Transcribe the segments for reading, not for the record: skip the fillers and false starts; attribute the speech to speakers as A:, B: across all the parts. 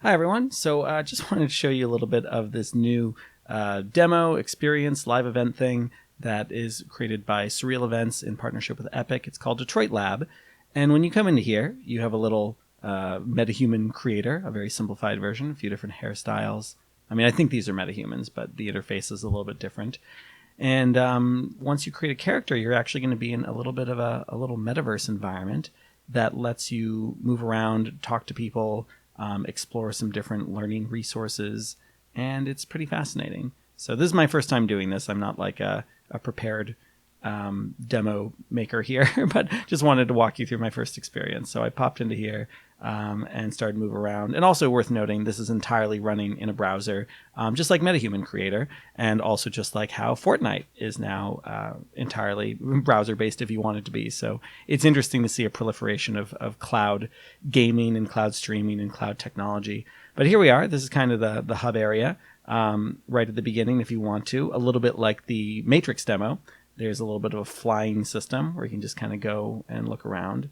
A: Hi everyone. So just wanted to show you a little bit of this new demo experience live event thing that is created by Surreal Events in partnership with Epic. It's called Detroit Lab. And when you come into here, you have a little metahuman creator, a very simplified version, a few different hairstyles. I mean, I think these are metahumans, but the interface is a little bit different. And once you create a character, you're actually going to be in a little bit of a little metaverse environment that lets you move around, talk to people, explore some different learning resources, and it's pretty fascinating. So this is my first time doing this. I'm not like a prepared demo maker here, but just wanted to walk you through my first experience. So I popped into here and started to move around. And also worth noting, this is entirely running in a browser, just like MetaHuman Creator, and also just like how Fortnite is now entirely browser-based if you want it to be. So it's interesting to see a proliferation of cloud gaming and cloud streaming and cloud technology. But here we are. This is kind of the hub area right at the beginning if you want to. A little bit like the Matrix demo. There's a little bit of a flying system where you can just kind of go and look around.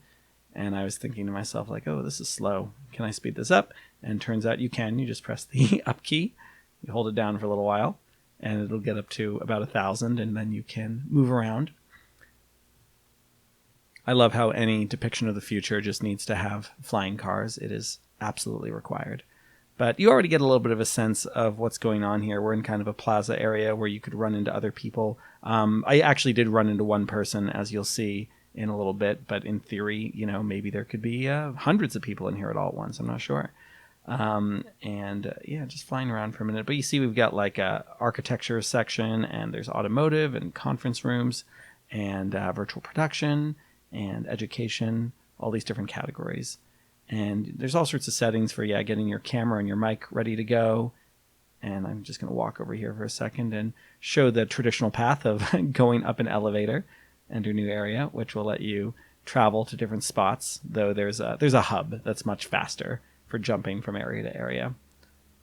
A: And I was thinking to myself, like, oh, this is slow. Can I speed this up? And turns out you can. You just press the up key. You hold it down for a little while, and it'll get up to about 1,000, and then you can move around. I love how any depiction of the future just needs to have flying cars. It is absolutely required. But you already get a little bit of a sense of what's going on here. We're in kind of a plaza area where you could run into other people. I actually did run into one person, as you'll see in a little bit. But in theory, you know, maybe there could be hundreds of people in here at all at once. I'm not sure. Yeah, just flying around for a minute. But you see we've got like a architecture section, and there's automotive and conference rooms and virtual production and education, all these different categories. And there's all sorts of settings for, getting your camera and your mic ready to go. And I'm just going to walk over here for a second and show the traditional path of going up an elevator, enter a new area, which will let you travel to different spots, though there's a hub that's much faster for jumping from area to area.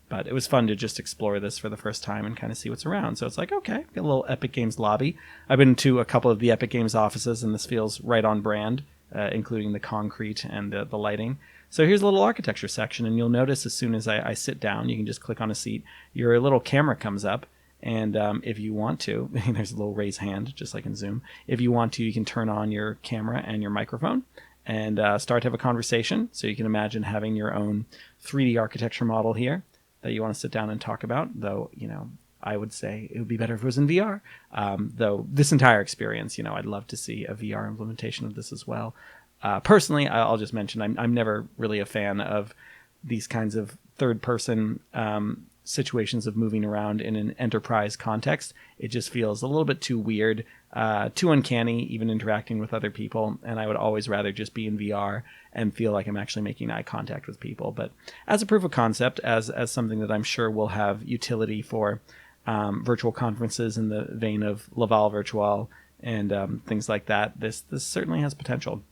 A: But it was fun to just explore this for the first time and kind of see what's around. So it's like, okay, got a little Epic Games lobby. I've been to a couple of the Epic Games offices, and this feels right on brand, including the concrete and the lighting. So here's a little architecture section, and you'll notice as soon as I sit down, you can just click on a seat. Your little camera comes up, and if you want to, there's a little raise hand, just like in Zoom. If you want to, you can turn on your camera and your microphone and start to have a conversation. So you can imagine having your own 3D architecture model here that you want to sit down and talk about, though, I would say it would be better if it was in VR. Though this entire experience, I'd love to see a VR implementation of this as well. Personally, I'll just mention I'm never really a fan of these kinds of third-person situations of moving around in an enterprise context. It just feels a little bit too weird, too uncanny, even interacting with other people. And I would always rather just be in VR and feel like I'm actually making eye contact with people. But as a proof of concept, as something that I'm sure will have utility for virtual conferences in the vein of Laval Virtual and things like that, this certainly has potential.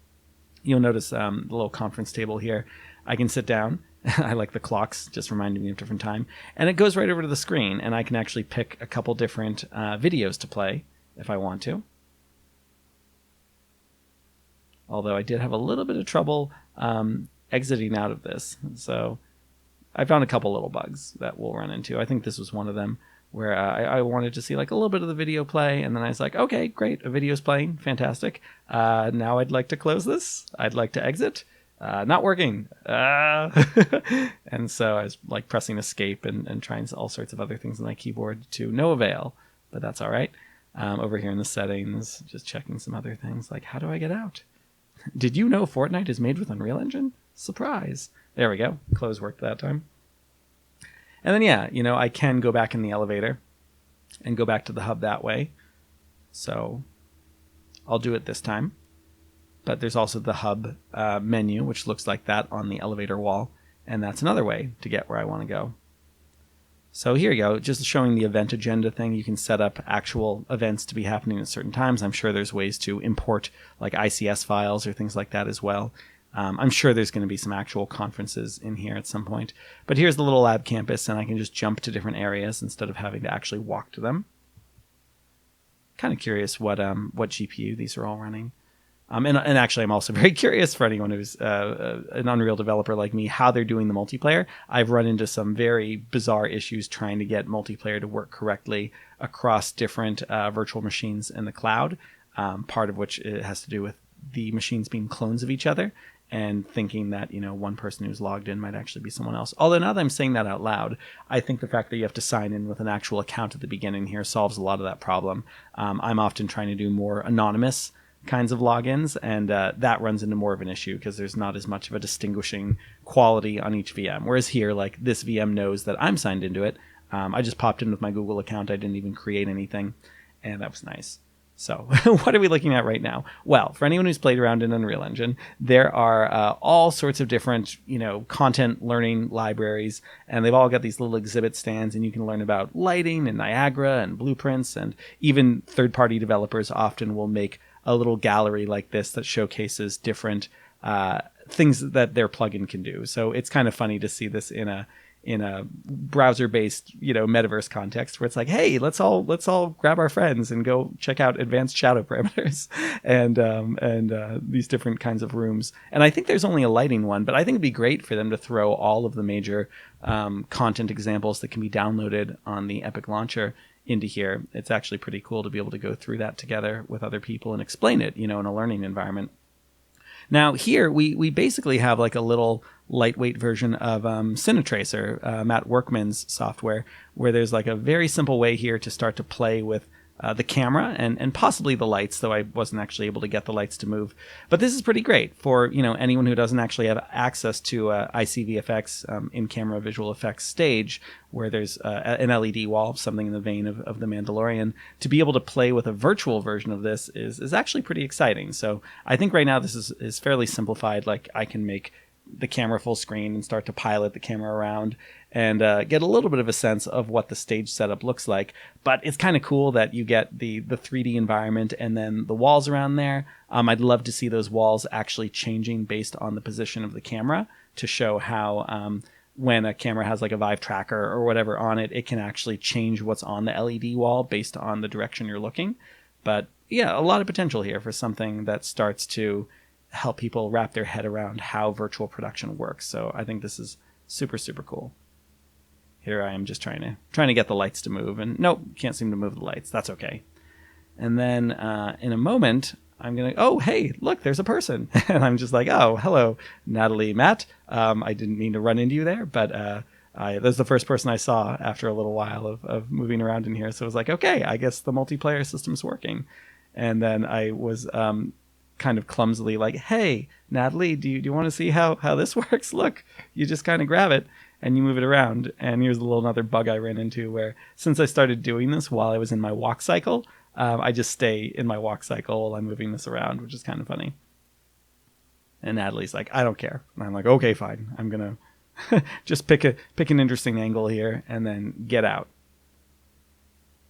A: You'll notice the little conference table here. I can sit down. I like the clocks, just reminding me of different time. And it goes right over to the screen, and I can actually pick a couple different videos to play if I want to. Although I did have a little bit of trouble exiting out of this. So I found a couple little bugs that we'll run into. I think this was one of them, where I wanted to see like a little bit of the video play, and then I was like, okay, great, a video's playing, fantastic. Now I'd like to close this. I'd like to exit. Not working. And so I was like pressing escape and trying all sorts of other things on my keyboard to no avail, but that's all right. Over here in the settings, just checking some other things like, how do I get out? Did you know Fortnite is made with Unreal Engine? Surprise. There we go. Close worked that time. And then, I can go back in the elevator and go back to the hub that way. So I'll do it this time. But there's also the hub menu, which looks like that on the elevator wall. And that's another way to get where I want to go. So here you go, just showing the event agenda thing. You can set up actual events to be happening at certain times. I'm sure there's ways to import like ICS files or things like that as well. I'm sure there's going to be some actual conferences in here at some point. But here's the little lab campus, and I can just jump to different areas instead of having to actually walk to them. Kind of curious what GPU these are all running. And actually, I'm also very curious for anyone who's an Unreal developer like me, how they're doing the multiplayer. I've run into some very bizarre issues trying to get multiplayer to work correctly across different virtual machines in the cloud, part of which it has to do with the machines being clones of each other and thinking that, one person who's logged in might actually be someone else. Although now that I'm saying that out loud, I think the fact that you have to sign in with an actual account at the beginning here solves a lot of that problem. I'm often trying to do more anonymous kinds of logins, and that runs into more of an issue because there's not as much of a distinguishing quality on each VM. Whereas here, like, this VM knows that I'm signed into it. I just popped in with my Google account. I didn't even create anything, and that was nice. So what are we looking at right now? Well, for anyone who's played around in Unreal Engine, there are all sorts of different, content learning libraries, and they've all got these little exhibit stands, and you can learn about lighting and Niagara and blueprints, and even third-party developers often will make a little gallery like this that showcases different things that their plugin can do. So it's kind of funny to see this in a browser-based, metaverse context where it's like, hey, let's all grab our friends and go check out advanced shadow parameters and these different kinds of rooms. And I think there's only a lighting one, but I think it'd be great for them to throw all of the major content examples that can be downloaded on the Epic launcher into here. It's actually pretty cool to be able to go through that together with other people and explain it, in a learning environment. Now here we basically have like a little lightweight version of Cinetracer, Matt Workman's software, where there's like a very simple way here to start to play with the camera and possibly the lights, though I wasn't actually able to get the lights to move. But this is pretty great for anyone who doesn't actually have access to ICVFX in-camera visual effects stage, where there's an LED wall, something in the vein of The Mandalorian. To be able to play with a virtual version of this is actually pretty exciting. So I think right now this is fairly simplified. Like, I can make the camera full screen and start to pilot the camera around and get a little bit of a sense of what the stage setup looks like. But it's kind of cool that you get the 3D environment and then the walls around there. I'd love to see those walls actually changing based on the position of the camera to show how when a camera has like a Vive tracker or whatever on it, it can actually change what's on the LED wall based on the direction you're looking. But yeah, a lot of potential here for something that starts to help people wrap their head around how virtual production works. So I think this is super, super cool. Here I am just trying to get the lights to move, and nope, can't seem to move the lights. That's okay. And then in a moment, I'm going to, oh, hey, look, there's a person. And I'm just like, oh, hello, Natalie, Matt. I didn't mean to run into you there, but that's the first person I saw after a little while of moving around in here. So I was like, okay, I guess the multiplayer system's working. And then I was kind of clumsily like, hey, Natalie, do you want to see how this works? Look, you just kind of grab it and you move it around. And here's a little another bug I ran into where, since I started doing this while I was in my walk cycle, I just stay in my walk cycle while I'm moving this around, which is kind of funny. And Natalie's like, I don't care. And I'm like, okay, fine. I'm going to just pick an interesting angle here and then get out.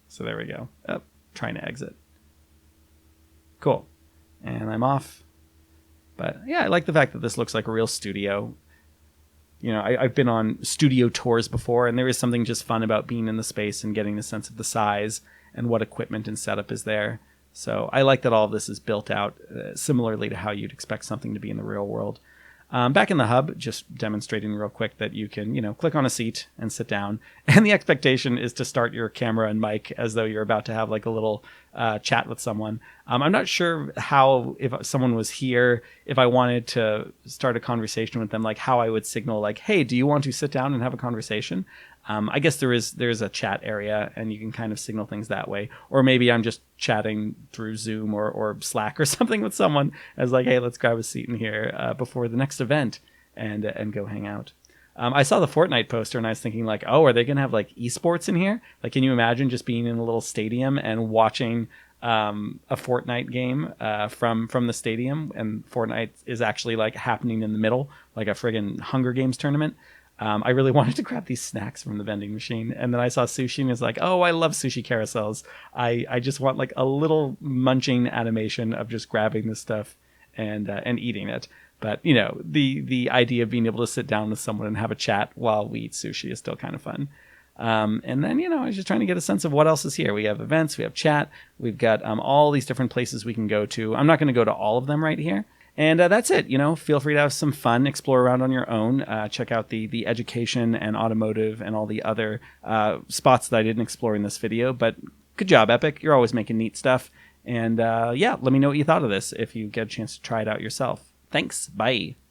A: So there we go. Oh, trying to exit. Cool. And I'm off. But yeah, I like the fact that this looks like a real studio. I've been on studio tours before, and there is something just fun about being in the space and getting a sense of the size and what equipment and setup is there. So I like that all of this is built out similarly to how you'd expect something to be in the real world. Back in the hub, just demonstrating real quick that you can, click on a seat and sit down. And the expectation is to start your camera and mic as though you're about to have like a little chat with someone. I'm not sure how, if someone was here, if I wanted to start a conversation with them, like how I would signal like, hey, do you want to sit down and have a conversation? I guess there's a chat area and you can kind of signal things that way. Or maybe I'm just chatting through Zoom or Slack or something with someone as like, hey, let's grab a seat in here before the next event and go hang out. I saw the Fortnite poster and I was thinking like, oh, are they going to have like esports in here? Like, can you imagine just being in a little stadium and watching a Fortnite game from the stadium, and Fortnite is actually like happening in the middle, like a friggin' Hunger Games tournament. I really wanted to grab these snacks from the vending machine, and then I saw sushi and was like, oh, I love sushi carousels. I just want like a little munching animation of just grabbing this stuff and eating it. But the idea of being able to sit down with someone and have a chat while we eat sushi is still kind of fun. And then, I was just trying to get a sense of what else is here. We have events, we have chat, we've got all these different places we can go to. I'm not going to go to all of them right here. And that's it. Feel free to have some fun, explore around on your own, check out the education and automotive and all the other spots that I didn't explore in this video. But good job, Epic. You're always making neat stuff. And yeah, let me know what you thought of this if you get a chance to try it out yourself. Thanks. Bye.